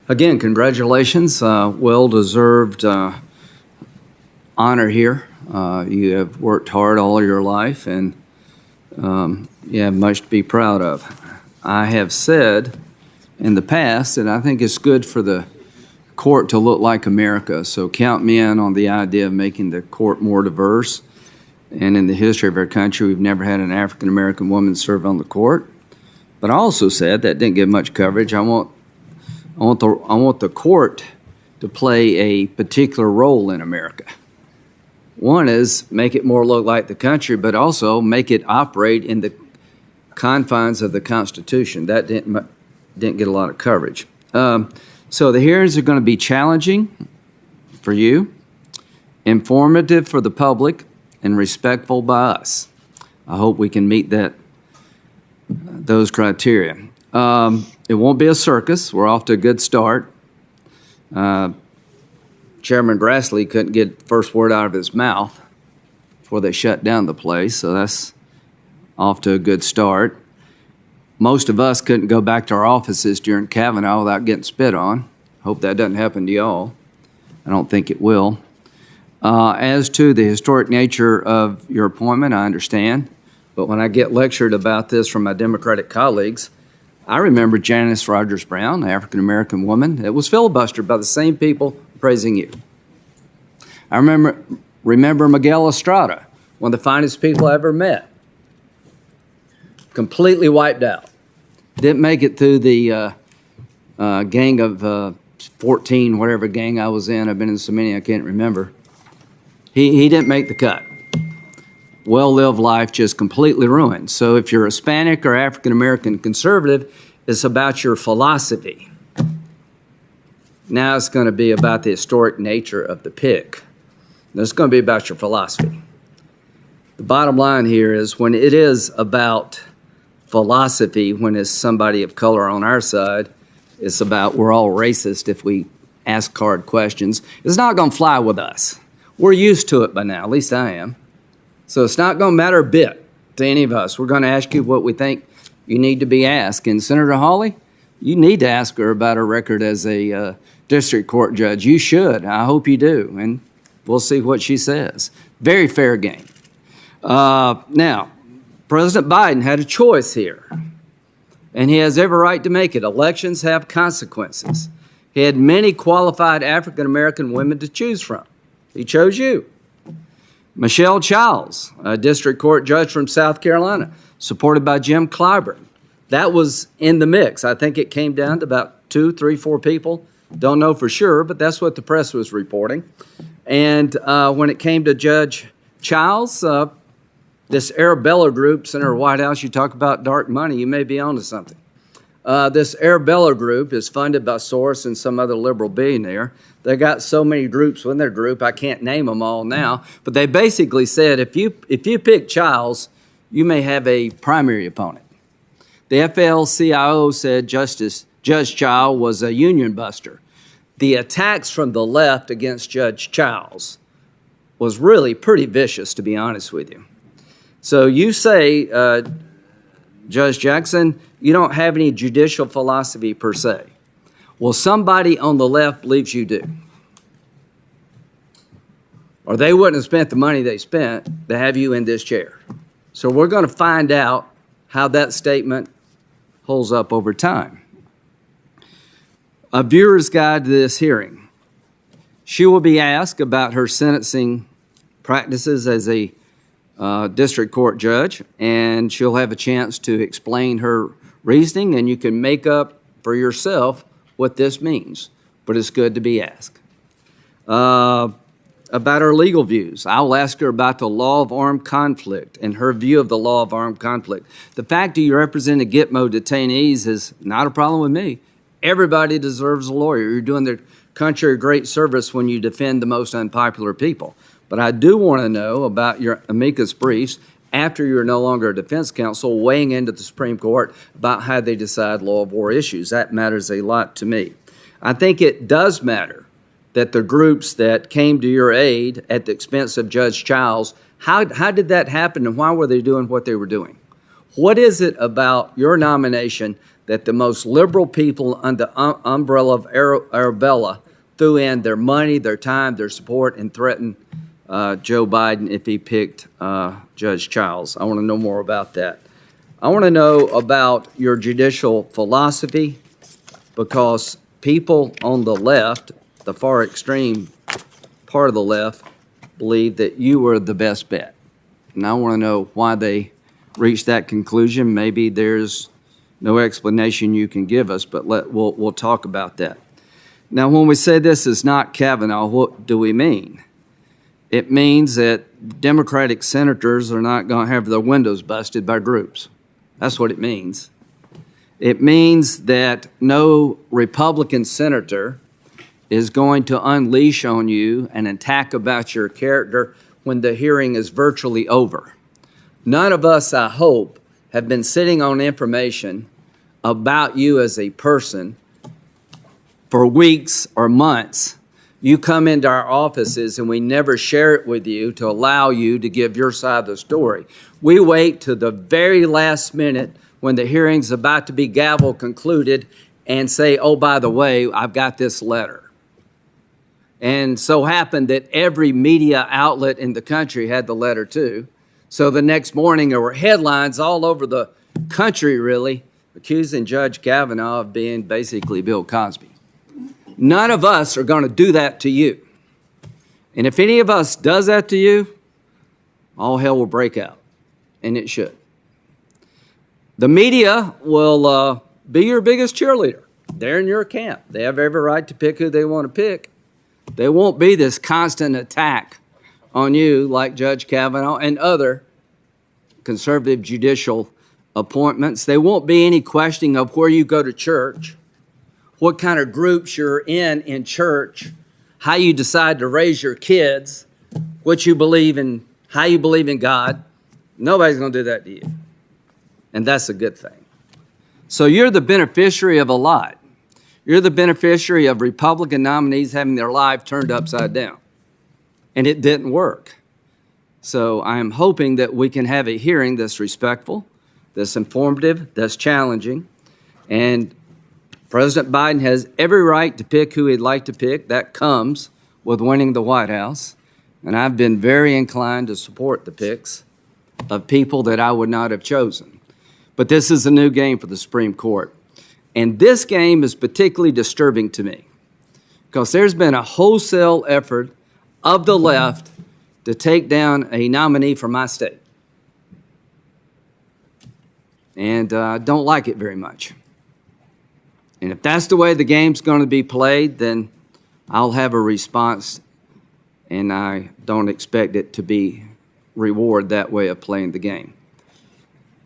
Again, congratulations. Well-deserved honor here. You have worked hard all your life, and you have much to be proud of. I have said in the past that I think it's good for the court to look like America, so count me in on the idea of making the court more diverse. And in the history of our country, we've never had an African-American woman serve on the court. But I also said that didn't get much coverage. I want the court to play a particular role in America. One is make it more look like the country, but also make it operate in the confines of the Constitution. That didn't get a lot of coverage. So the hearings are going to be challenging for you, informative for the public, and respectful by us. I hope we can meet those criteria. It won't be a circus. We're off to a good start. Chairman Grassley couldn't get the first word out of his mouth before they shut down the place, so that's off to a good start. Most of us couldn't go back to our offices during Kavanaugh without getting spit on. Hope that doesn't happen to y'all. I don't think it will. As to the historic nature of your appointment, I understand. But when I get lectured about this from my Democratic colleagues, I remember Janice Rogers Brown, an African-American woman, that was filibustered by the same people praising you. I remember Miguel Estrada, one of the finest people I ever met, completely wiped out. Didn't make it through the gang of 14, whatever gang I was in. I've been in so many I can't remember. He didn't make the cut. Well-lived life just completely ruined. So if you're Hispanic or African-American conservative, it's about your philosophy. Now it's going to be about the historic nature of the pick. Now it's going to be about your philosophy. The bottom line here is when it is about philosophy, when it's somebody of color on our side, it's about we're all racist if we ask hard questions. It's not going to fly with us. We're used to it by now, at least I am. So it's not going to matter a bit to any of us. We're going to ask you what we think you need to be asked. And Senator Hawley, you need to ask her about her record as a district court judge. You should. I hope you do. And we'll see what she says. Very fair game. Now, President Biden had a choice here. And he has every right to make it. Elections have consequences. He had many qualified African-American women to choose from. He chose you. Michelle Childs, a district court judge from South Carolina, supported by Jim Clyburn. That was in the mix. I think it came down to about 2, 3, 4 people. Don't know for sure, but that's what the press was reporting. And when it came to Judge Childs, this Arabella group, Senator Whitehouse, you talk about dark money, you may be onto something. This Arabella group is funded by Soros and some other liberal billionaire. They got so many groups within their group, I can't name them all now, but they basically said if you pick Childs, you may have a primary opponent. The AFL-CIO said Judge Childs was a union buster. The attacks from the left against Judge Childs was really pretty vicious, to be honest with you. So you say, Judge Jackson, you don't have any judicial philosophy per se. Well, somebody on the left believes you do. Or they wouldn't have spent the money they spent to have you in this chair. So we're going to find out how that statement holds up over time. A viewer's guide to this hearing. She will be asked about her sentencing practices as a district court judge, and she'll have a chance to explain her reasoning, and you can make up for yourself what this means, but it's good to be asked. About her legal views, I'll ask her about the law of armed conflict and her view of the law of armed conflict. The fact that you represent Gitmo detainees is not a problem with me. Everybody deserves a lawyer. You're doing the country a great service when you defend the most unpopular people. But I do want to know about your amicus briefs after you're no longer a defense counsel weighing into the Supreme Court about how they decide law of war issues. That matters a lot to me. I think it does matter that the groups that came to your aid at the expense of Judge Childs, how did that happen and why were they doing what they were doing? What is it about your nomination that the most liberal people under the umbrella of Arabella threw in their money, their time, their support, and threatened Joe Biden if he picked Judge Childs. I want to know more about that. I want to know about your judicial philosophy, because people on the left, the far extreme part of the left, believe that you were the best bet. And I want to know why they reached that conclusion. Maybe there's no explanation you can give us, but we'll talk about that. Now, when we say this is not Kavanaugh, what do we mean? It means that Democratic senators are not going to have their windows busted by groups. That's what it means. It means that no Republican senator is going to unleash on you an attack about your character when the hearing is virtually over. None of us, I hope, have been sitting on information about you as a person for weeks or months. You come into our offices and we never share it with you to allow you to give your side of the story. We wait to the very last minute when the hearing's about to be gavel concluded and say, oh, by the way, I've got this letter. And so happened that every media outlet in the country had the letter too. So the next morning there were headlines all over the country, really, accusing Judge Kavanaugh of being basically Bill Cosby. None of us are going to do that to you. And if any of us does that to you, all hell will break out, and it should. The media will be your biggest cheerleader. They're in your camp. They have every right to pick who they want to pick. There won't be this constant attack on you like Judge Kavanaugh and other conservative judicial appointments. There won't be any questioning of where you go to church, what kind of groups you're in church, how you decide to raise your kids, what you believe in, how you believe in God. Nobody's going to do that to you. And that's a good thing. So you're the beneficiary of a lot. You're the beneficiary of Republican nominees having their life turned upside down. And it didn't work. So I am hoping that we can have a hearing that's respectful, that's informative, that's challenging. And President Biden has every right to pick who he'd like to pick. That comes with winning the White House. And I've been very inclined to support the picks of people that I would not have chosen. But this is a new game for the Supreme Court. And this game is particularly disturbing to me because there's been a wholesale effort of the left to take down a nominee from my state. And I don't like it very much. And if that's the way the game's going to be played, then I'll have a response, and I don't expect it to be reward that way of playing the game.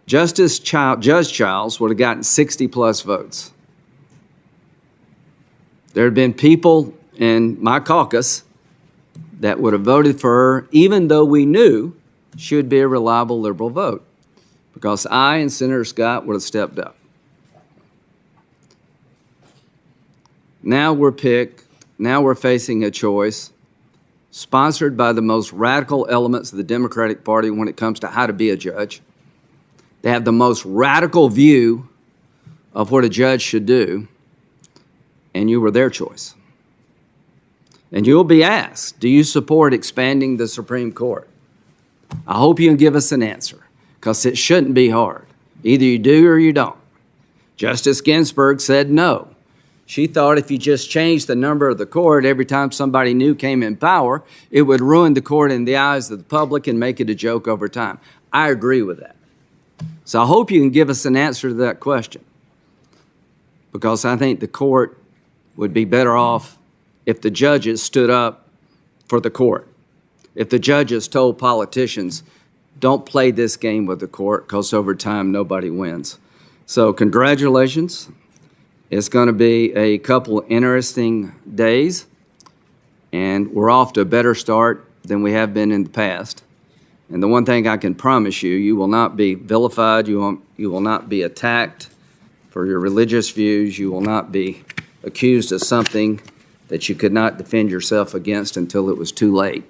Judge Childs would have gotten 60-plus votes. There had been people in my caucus that would have voted for her, even though we knew she would be a reliable liberal vote, because I and Senator Scott would have stepped up. Now we're facing a choice sponsored by the most radical elements of the Democratic Party when it comes to how to be a judge. They have the most radical view of what a judge should do, and you were their choice. And you'll be asked, do you support expanding the Supreme Court? I hope you can give us an answer, because it shouldn't be hard. Either you do or you don't. Justice Ginsburg said no. She thought if you just changed the number of the court every time somebody new came in power, it would ruin the court in the eyes of the public and make it a joke over time. I agree with that. So I hope you can give us an answer to that question, because I think the court would be better off if the judges stood up for the court. If the judges told politicians, don't play this game with the court, because over time nobody wins. So congratulations. It's going to be a couple of interesting days, and we're off to a better start than we have been in the past. And the one thing I can promise you, you will not be vilified, you will not be attacked for your religious views, you will not be accused of something that you could not defend yourself against until it was too late.